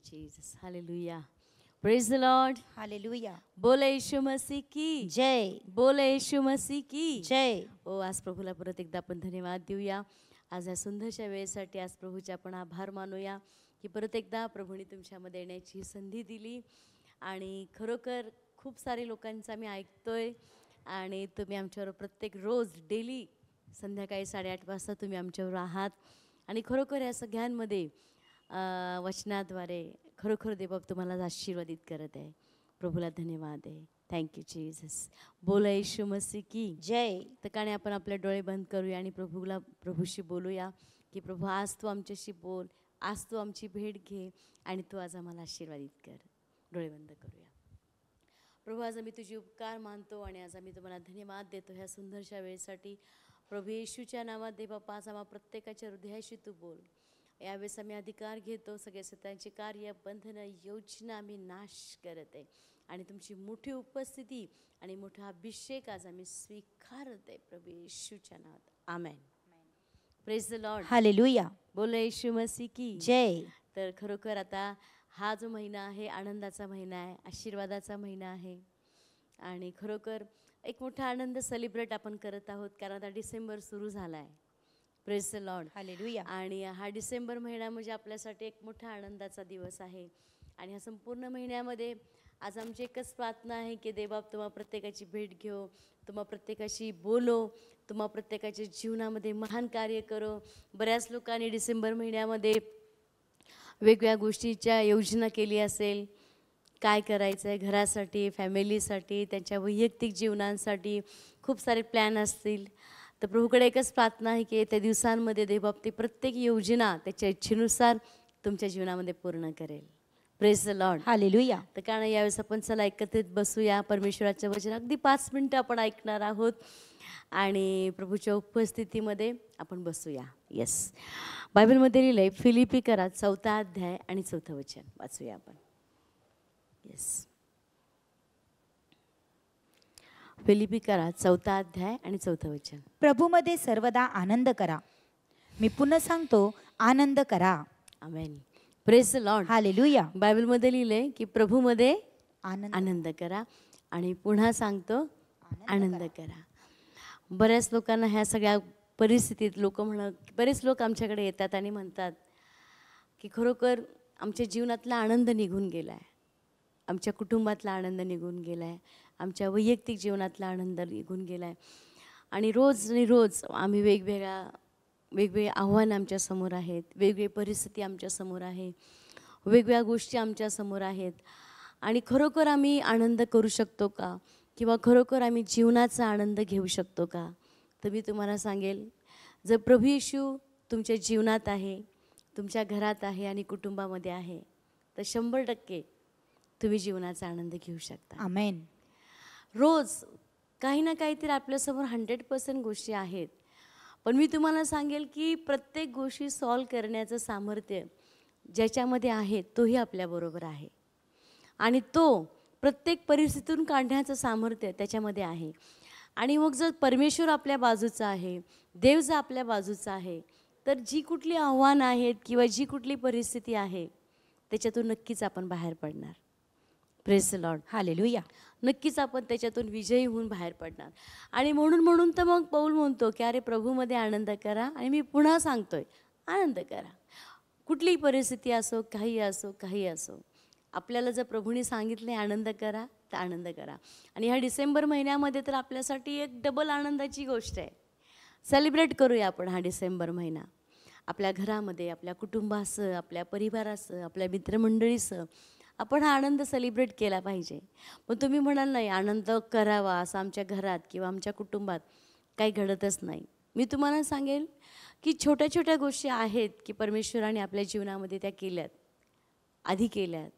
you, Jesus. Hallelujah. Praise the Lord. Hallelujah. बोले यीशु मसीह की जय बोले यीशु मसीह की जय. ओ आज प्रभूला परत एकदा आपण धन्यवाद देऊया. आज या सुंदरशा वेळेसाठी आज प्रभूचे आपण आभार मानूया की परत एकदा प्रभूने तुमच्यामध्ये येण्याची संधी दिली. आणि खरोखर खूप सारे लोकांचं आम्ही ऐकतोय आणि तुम्ही आमच्यावर प्रत्येक रोज डेली संध्याकाळी 8:30 वाजता तुम्ही आमच्यावर आहात. आणि खरोखर या सगळ्यांमध्ये वचनाद्वारे खरोखर देवबाप तुम्हाला आशीर्वादित करत आहे. प्रभूला धन्यवाद आहे. Thank you Jesus. बोला येशू मसीह की जय. तर काने आपण आपले डोळे बंद करूया आणि प्रभूशी बोलूया की प्रभू आज तू आमच्याशी बोल, आज तू आमची भेट घे आणि तू आज आम्हाला आशीर्वादित कर. डोळे बंद करूया. प्रभू आज आम्ही तुझे उपकार मानतो आणि आज आम्ही तुम्हाला धन्यवाद देतो ह्या सुंदरशा वेळेसाठी. प्रभू येशूच्या नावात दे बाप्पा आज आम्हा प्रत्येकाच्या हृदयाशी तू बोल. यावेळेस आम्ही अधिकार घेतो, सगळे सत्यांचे कार्य बंधनं योजना आम्ही नाश करत आहे आणि तुमची मोठी उपस्थिती आणि मोठा अभिषेक आज आम्ही स्वीकारत आहे प्रभू येशूच्या नावात. Amen. Praise the Lord. Hallelujah. बोला येशू मसीह की जय. तर खरोखर आता हा जो महिना आहे आनंदाचा महिना आहे, आशीर्वादाचा महिना आहे आणि खरोखर एक मोठा आनंद सेलिब्रेट आपण करत आहोत कारण आता डिसेंबर सुरू झाला आहे. Praise the Lord. हालेलुया. आणि हा डिसेंबर महिना म्हणजे आपल्यासाठी एक मोठा आनंदाचा दिवस आहे. आणि ह्या संपूर्ण महिन्यामध्ये आज आमची एकच प्रार्थना आहे की देवबाप तुम्हा प्रत्येकाची भेट घेऊ, तुम्हा प्रत्येकाशी बोलो, तुम्हा प्रत्येकाच्या जीवनामध्ये महान कार्य करो. बऱ्याच लोकांनी डिसेंबर महिन्यामध्ये वेगवेगळ्या गोष्टीच्या योजना केली असेल, काय करायचं आहे घरासाठी, फॅमिलीसाठी, त्यांच्या वैयक्तिक जीवनांसाठी खूप सारे प्लॅन असतील. तर प्रभूकडे एकच प्रार्थना आहे की येत्या दिवसांमध्ये देवबाप ते प्रत्येक योजना त्याच्या इच्छेनुसार तुमच्या जीवनामध्ये पूर्ण करेल. Praise the Lord. हालेलुया. तर कारण यावेळेस आपण चला एकत्रित बसूया. परमेश्वराचं वचन अगदी 5 मिनटं आपण ऐकणार आहोत आणि प्रभूच्या उपस्थितीमध्ये आपण बसूया. येस, बायबलमध्ये लिहिलं आहे फिलिपी करा 4 अध्याय आणि 4 वचन वाचूया आपण. येस, फिलिपी करा 4 अध्याय आणि 4 वचन. प्रभूमध्ये सर्वदा आनंद करा. मी पुन्हा सांगतो, आनंद करा. Amen. Praise the Lord. Hallelujah. बायबलमध्ये लिहिलंय की प्रभूमध्ये आनंद आनंद करा आणि पुन्हा सांगतो आनंद करा. बऱ्याच लोकांना ह्या सगळ्या परिस्थितीत बरेच लोक आमच्याकडे येतात आणि म्हणतात की खरोखर आमच्या जीवनातला आनंद निघून गेला आहे, आमच्या कुटुंबातला आनंद निघून गेला आहे, आमच्या वैयक्तिक जीवनातला आनंद निघून गेला आहे आणि रोज आम्ही वेगवेगळे आव्हानं आमच्यासमोर आहेत, वेगवेगळी परिस्थिती आमच्यासमोर आहे, वेगवेगळ्या गोष्टी आमच्यासमोर आहेत आणि खरोखर आम्ही आनंद करू शकतो का किंवा खरोखर आम्ही जीवनाचा आनंद घेऊ शकतो का. तर मी तुम्हाला सांगेल, जर प्रभू येशू तुमच्या जीवनात आहे, तुमच्या घरात आहे आणि कुटुंबामध्ये आहे तर 100% तुम्ही जीवनाचा आनंद घेऊ शकता. आमेन. रोज काही ना काहीतरी आपल्यासमोर 100% गोष्टी आहेत, पण मी तुम्हाला सांगेल की प्रत्येक गोष्टी सॉल्व करण्याचं सामर्थ्य ज्याच्यामध्ये आहे तोही आपल्याबरोबर आहे आणि तो प्रत्येक परिस्थितीतून काढण्याचं सामर्थ्य त्याच्यामध्ये आहे. आणि मग जर परमेश्वर आपल्या बाजूचा आहे, देव जर आपल्या बाजूचा आहे, तर जी कुठली आव्हानं आहेत किंवा जी कुठली परिस्थिती आहे त्याच्यातून नक्कीच आपण बाहेर पडणार. Praise the Lord. हालेलुया. नक्कीच आपण त्याच्यातून विजयी होऊन बाहेर पडणार. आणि म्हणून तर मग पौल म्हणतो की अरे प्रभूमध्ये आनंद करा आणि मी पुन्हा सांगतोय आनंद करा. कुठलीही परिस्थिती असो, काही असो, आपल्याला जर प्रभूने सांगितले आनंद करा तर आनंद करा. आणि ह्या डिसेंबर महिन्यामध्ये तर आपल्यासाठी एक डबल आनंदाची गोष्ट आहे. सेलिब्रेट करूया आपण हा डिसेंबर महिना आपल्या घरामध्ये, आपल्या कुटुंबासह, आपल्या परिवारासह, आपल्या मित्रमंडळीसह आपण हा आनंद सेलिब्रेट केला पाहिजे. पण तुम्ही म्हणाल नाही आनंद करावा असं आमच्या घरात किंवा आमच्या कुटुंबात काही घडतच नाही. मी तुम्हाला सांगेल की छोट्या छोट्या गोष्टी आहेत की परमेश्वराने आपल्या जीवनामध्ये त्या आधी केल्यात,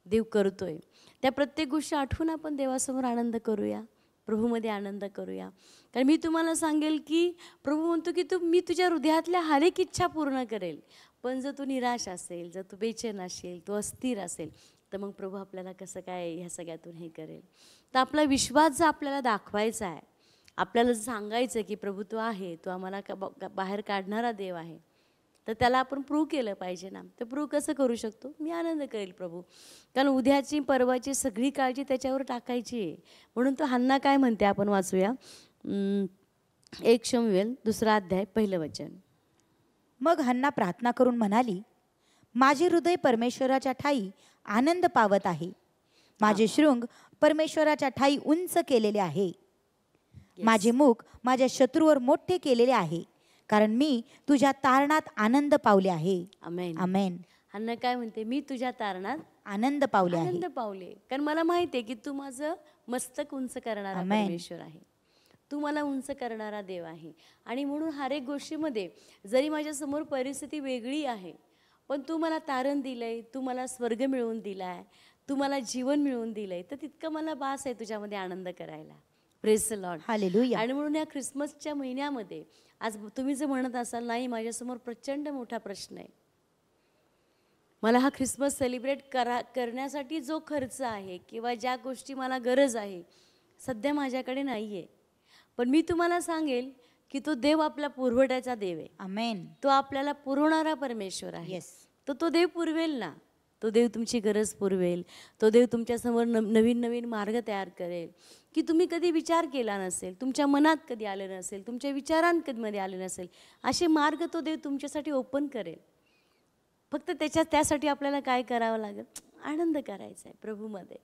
देव करतोय. त्या प्रत्येक गोष्टी आठवून आपण देवासमोर आनंद करूया, प्रभूमध्ये आनंद करूया. कारण मी तुम्हाला सांगेल की प्रभू म्हणतो की मी तुझ्या हृदयातल्या हर एक इच्छा पूर्ण करेल. पण जर तू निराश असेल, जर तू बेचैन असेल, तू अस्थिर असेल तर मग प्रभू आपल्याला कसं काय ह्या सगळ्यातून हे करेल. तर आपला विश्वास जर आपल्याला दाखवायचा आहे, आपल्याला सांगायचं की प्रभू तू आहे, तू आम्हाला बाहेर काढणारा देव आहे, तर त्याला आपण प्रूव्ह केलं पाहिजे ना. तर प्रूव्ह कसं करू शकतो? मी आनंद करेल प्रभू, कारण उद्याची परवाची सगळी काळजी त्याच्यावर टाकायची आहे. म्हणून तो हन्ना काय म्हणते आपण वाचूया. 1 शमूएल 2 अध्याय 1 वचन. मग हन्ना प्रार्थना करून म्हणाली, माझे हृदय परमेश्वराच्या ठाई आनंद पावत आहे, माझे शृंग परमेश्वराच्या ठाई उंच केलेले आहे. माझे मुख माझ्या शत्रूवर मोठे केलेले आहे, कारण मी तुझ्या तारणात आनंद पावले आहे. आमेन. आमेन. हन्ना काय म्हणते? मी तुझ्या तारणात आनंद पावले आहे. आनंद पावले, कारण मला माहिती आहे की तू माझं मस्तक उंच करणारा आमेन. परमेश्वर आहे. तू मला उंच करणारा देव आहे. आणि म्हणून हर एक गोष्टीमध्ये जरी माझ्यासमोर परिस्थिती वेगळी आहे, पण तू मला तारण दिलंय, तू मला स्वर्ग मिळवून दिलाय, तू मला जीवन मिळवून दिलंय, तर तितकं मला बास आहे तुझ्यामध्ये आनंद करायला. Praise the Lord. हालेलुया. आणि म्हणून या ख्रिसमसच्या महिन्यामध्ये आज तुम्ही जर म्हणत असाल, नाही माझ्यासमोर प्रचंड मोठा प्रश्न आहे, मला हा ख्रिसमस सेलिब्रेट करण्यासाठी जो खर्च आहे किंवा ज्या गोष्टी मला गरज आहे सध्या माझ्याकडे नाही आहे, पण मी तुम्हाला सांगेल की तो देव आपला पुरवठ्याचा देव आहे. आमेन. तो आपल्याला पुरवणारा परमेश्वर आहे. येस. तो देव पुरवेल ना. तो देव तुमची गरज पुरवेल. तो देव तुमच्यासमोर नवीन नवीन मार्ग तयार करेल की तुम्ही कधी विचार केला नसेल, तुमच्या मनात कधी आले नसेल, तुमच्या विचारांमध्ये आले नसेल, असे मार्ग तो देव तुमच्यासाठी ओपन करेल. फक्त त्यासाठी आपल्याला काय करावं लागेल? आनंद करायचा आहे प्रभूमध्ये.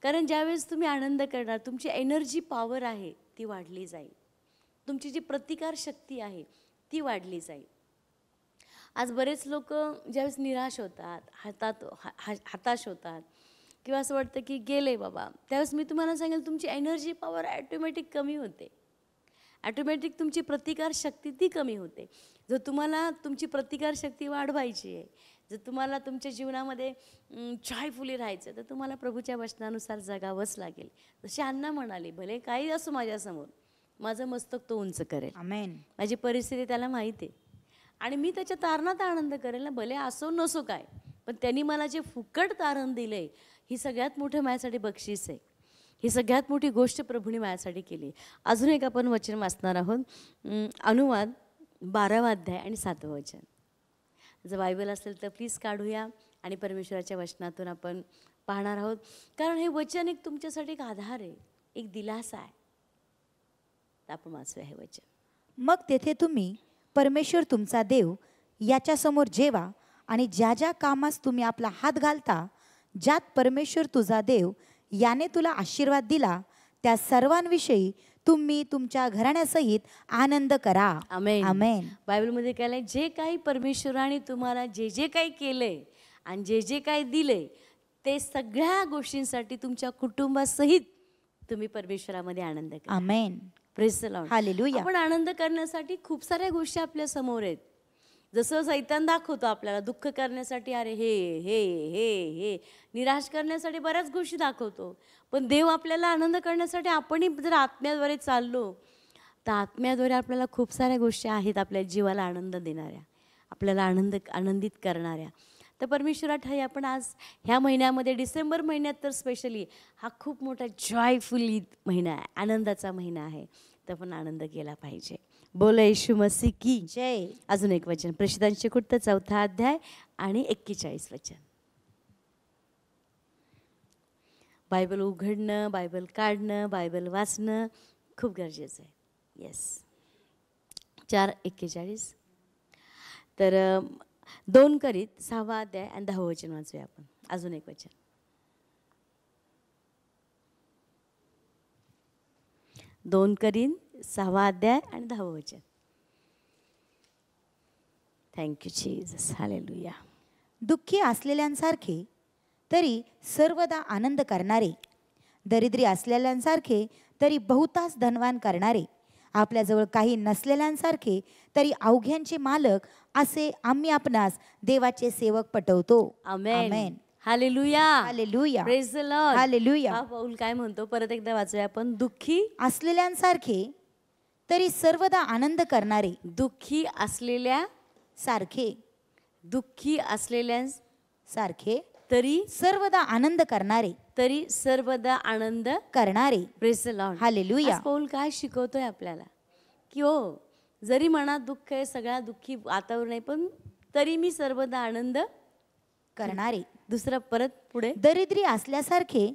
कारण ज्यावेळेस तुम्ही आनंद करणार, तुमची एनर्जी पॉवर आहे ती वाढली जाईल, तुमची जी प्रतिकार शक्ती आहे ती वाढली जाईल. आज बरेच लोक ज्यावेळेस निराश होतात, हताश होतात किंवा असं वाटतं की गेले बाबा, त्यावेळेस मी तुम्हाला सांगेल तुमची एनर्जी पॉवर ॲटोमॅटिक कमी होते. ॲटोमॅटिक तुमची प्रतिकार शक्ती ती कमी होते. जर तुम्हाला तुमची प्रतिकार शक्ती वाढवायची आहे, जर तुम्हाला तुमच्या जीवनामध्ये जॉयफुली राहायचं, तर तुम्हाला प्रभूच्या वचनानुसार जगावंच लागेल. जशी अण्णा म्हणाली, भले काही असो माझ्यासमोर, माझं मस्तक तो उंच करेल. आमेन. माझी परिस्थिती त्याला माहिती आहे आणि मी त्याच्या तारणात आनंद करेल ना, भले असो नसो काय, पण त्यांनी मला जे फुकट तारण दिलं आहे, ही सगळ्यात मोठं माझ्यासाठी बक्षीस आहे. ही सगळ्यात मोठी गोष्ट प्रभूने माझ्यासाठी केली. अजून एक आपण वचन वाचणार आहोत. अनुवाद 12 अध्याय आणि 7 वचन. जर बायबल असेल तर प्लीज काढूया आणि परमेश्वराच्या वचनातून आपण पाहणार आहोत. कारण हे वचन एक तुमच्यासाठी एक आधार आहे, एक दिलासा आहे. तर आपण वाचूया हे वचन. मग तेथे तुम्ही परमेश्वर तुमचा देव याच्यासमोर जेवा आणि ज्या ज्या कामास तुम्ही आपला हात घालता, ज्यात परमेश्वर तुझा देव याने तुला आशीर्वाद दिला, त्या सर्वांविषयी तुम्ही तुमच्या घराण्यासहित आनंद करा. आमेन. आमेन. बायबलमध्ये काय आहे? जे काही परमेश्वराने तुम्हाला जे काही केलंय आणि जे काही दिलंय, ते सगळ्या गोष्टींसाठी तुमच्या कुटुंबासहित तुम्ही परमेश्वरामध्ये आनंद करा. Amen. Praise the Lord. Hallelujah. आपण आनंद करण्यासाठी खूप साऱ्या गोष्टी आपल्या समोर आहेत. जसं सैतान दाखवतो आपल्याला दुःख करण्यासाठी, अरे हे हे हे हे निराश करण्यासाठी बऱ्याच गोष्टी दाखवतो. पण देव आपल्याला आनंद करण्यासाठी, आपणही जर आत्म्याद्वारे चाललो तर आत्म्याद्वारे आपल्याला खूप साऱ्या गोष्टी आहेत आपल्या जीवाला आनंद देणाऱ्या, आपल्याला आनंदित करणाऱ्या. तर परमेश्वरा ठाई आपण आज ह्या महिन्यामध्ये, डिसेंबर महिन्यात तर स्पेशली, हा खूप मोठा जॉयफुली महिना आहे, आनंदाचा महिना आहे. तर आपण आनंद केला पाहिजे. बोला येशू मसीह की जय. अजून एक वचन, प्रेषितांची कृत्य 4 अध्याय आणि 41 वचन. बायबल उघडणं, बायबल काढणं, बायबल वाचणं खूप गरजेचं आहे. येस. 4:41. तर 2 करीत 6 अध्याय आणि 10 वचन वाचूया आपण. अजून एक वचन. 2 करीत 6 अध्याय आणि 10 वचन. Thank you Jesus. हालेलुया. दुःखी असलेल्यांसारखे तरी सर्वदा आनंद करणारे, दरिद्री असलेल्यांसारखे तरी बहुतांश धनवान करणारे, आपल्याजवळ काही नसलेल्यांसारखे तरी अवघ्यांचे मालक, असे आम्ही आपणास देवाचे सेवक पटवतो. Amen. Hallelujah. Hallelujah. Praise the Lord. Hallelujah. हा पाऊल काय म्हणतो? परत एकदा वाचूया आपण. दुःखी असलेल्यांसारखे तरी सर्वदा आनंद करणारे, दुःखी असलेल्या सारखे, दुःखी असलेल्या सारखे तरी सर्वदा आनंद करणारे, तरी सर्वदा आनंद करणारे. Praise the Lord. हालेलुया. आज पाऊल काय शिकवतोय आपल्याला? की हो, जरी मनात दुःख आहे, सगळ्या दुःखी वातावरण आहे, पण तरी मी सर्वदा आनंद करणारे, दुसरा परत पुढे दरिद्री असल्यासारखे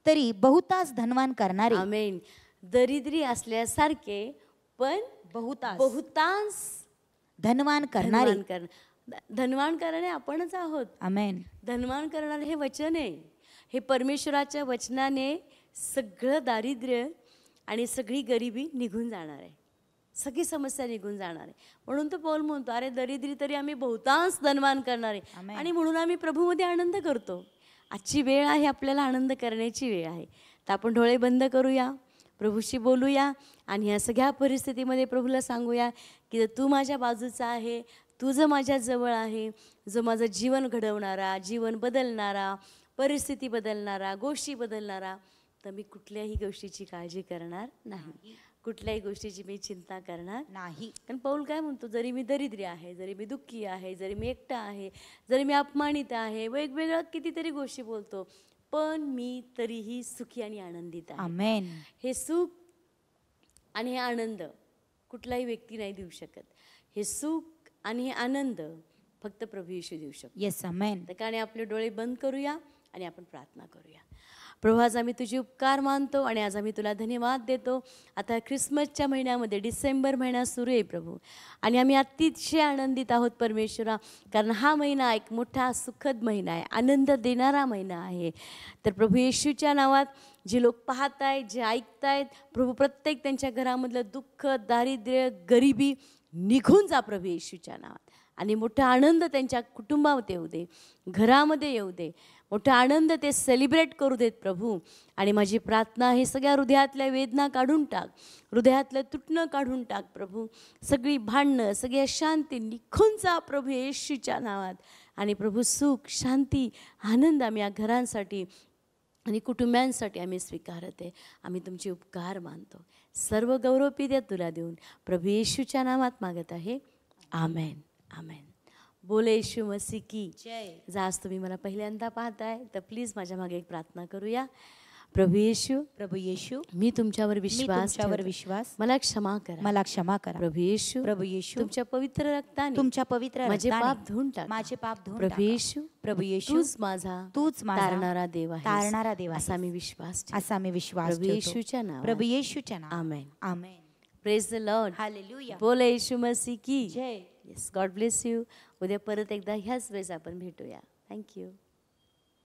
तरी बहुतास धनवान करणारे. आमेन. दरिद्री असल्यासारखे पण बहुतांश धनवान करणारे. धनवान करणे आपणच आहोत. आमेन. धनवान करणारे हे वचन आहे. हे परमेश्वराच्या वचनाने सगळं दारिद्र्य आणि सगळी गरिबी निघून जाणार आहे. सगळी समस्या निघून जाणार आहे. म्हणून तो पौल म्हणतो, अरे दरिद्री तरी आम्ही बहुतांश धनवान करणारे. आणि म्हणून आम्ही प्रभूमध्ये आनंद करतो. आजची वेळ आहे, आपल्याला आनंद करण्याची वेळ आहे. तर आपण डोळे बंद करूया, प्रभूशी बोलूया आणि ह्या सगळ्या परिस्थितीमध्ये प्रभूला सांगूया की तू माझ्या बाजूचा आहे, तू जो माझ्या जवळ आहे, जो माझं जीवन घडवणारा, जीवन बदलणारा, परिस्थिती बदलणारा, गोष्टी बदलणारा, तर मी कुठल्याही गोष्टीची काळजी करणार नाही, कुठल्याही गोष्टीची मी चिंता करणार नाही. कारण पौल काय म्हणतो, जरी मी दरिद्री आहे, जरी मी दुःखी आहे, जरी मी एकटा आहे, जरी मी अपमानित आहे, वेगवेगळ्या कितीतरी गोष्टी बोलतो, पण मी तरीही सुखी आणि आनंदित आहे. आमेन. हे सुख आणि हे आनंद कुठलाही व्यक्ती नाही देऊ शकत. हे सुख आणि हे आनंद फक्त प्रभू येशू देऊ शकतो. येस. आमेन. त्या कारणे आपले डोळे बंद करूया आणि आपण प्रार्थना करूया. प्रभू, आज आम्ही तुझे उपकार मानतो आणि आज आम्ही तुला धन्यवाद देतो. आता ख्रिसमसच्या महिन्यामध्ये डिसेंबर महिना सुरू आहे प्रभू, आणि आम्ही अतिशय आनंदित आहोत परमेश्वरा, कारण हा महिना एक मोठा सुखद महिना आहे, आनंद देणारा महिना आहे. तर प्रभू येशूच्या नावात जे लोक पाहत आहेत, जे ऐकत आहेत प्रभू, प्रत्येक त्यांच्या घरामधलं दुःख, दारिद्र्य, गरिबी निघून जा प्रभू येशूच्या नावात, आणि मोठा आनंद त्यांच्या कुटुंबात येऊ दे, घरामध्ये येऊ दे, मोठा आनंद ते सेलिब्रेट करू देत प्रभू. आणि माझी प्रार्थना आहे, सगळ्या हृदयातल्या वेदना काढून टाक, हृदयातलं तुटणं काढून टाक प्रभू, सगळी भांडणं, सगळी अशांती निघून जा प्रभू येशूच्या नावात. आणि प्रभू सुख, शांती, आनंद आम्ही या घरांसाठी आणि कुटुंबियांसाठी आम्ही स्वीकारत आहे. आम्ही तुमचे उपकार मानतो. सर्व गौरव द्या तुला देऊन प्रभू येशूच्या नावात मागत आहे. आमेन. आमेन. बोले येशू मसीह की जय. आज तुम्ही मला पहिल्यांदा पाहताय तर प्लीज माझ्या मागे एक प्रार्थना करूया. प्रभू येशू, प्रभू येशू, मी तुमच्यावर मी विश्वास तुमच्यावर ठेवतो. विश्वास, मला क्षमा करा. मला क्षमा करा. प्रभू येशू, प्रभू येशू, तुमच्या पवित्र रक्ताने तुमच्या पवित्र माझे रक्ताने पाप धुवून टाका. माझे पाप धुवून प्रभू टाका. येशू, प्रभू येशू, तूच माझा तारणारा देव आहेस. तारणारा देव आहेस. असा मी विश्वास ठेवतो. असा मी विश्वास प्रभू ठेवतो. येशूच्या नावात. प्रभू येशूच्या नावात. Amen. Amen. Praise the Lord. Hallelujah. बोले येशू मसीह की जय. येस. God bless you. उद्या परत एकदा ह्याच वेळेस आपण भेटूया. थँक्यू.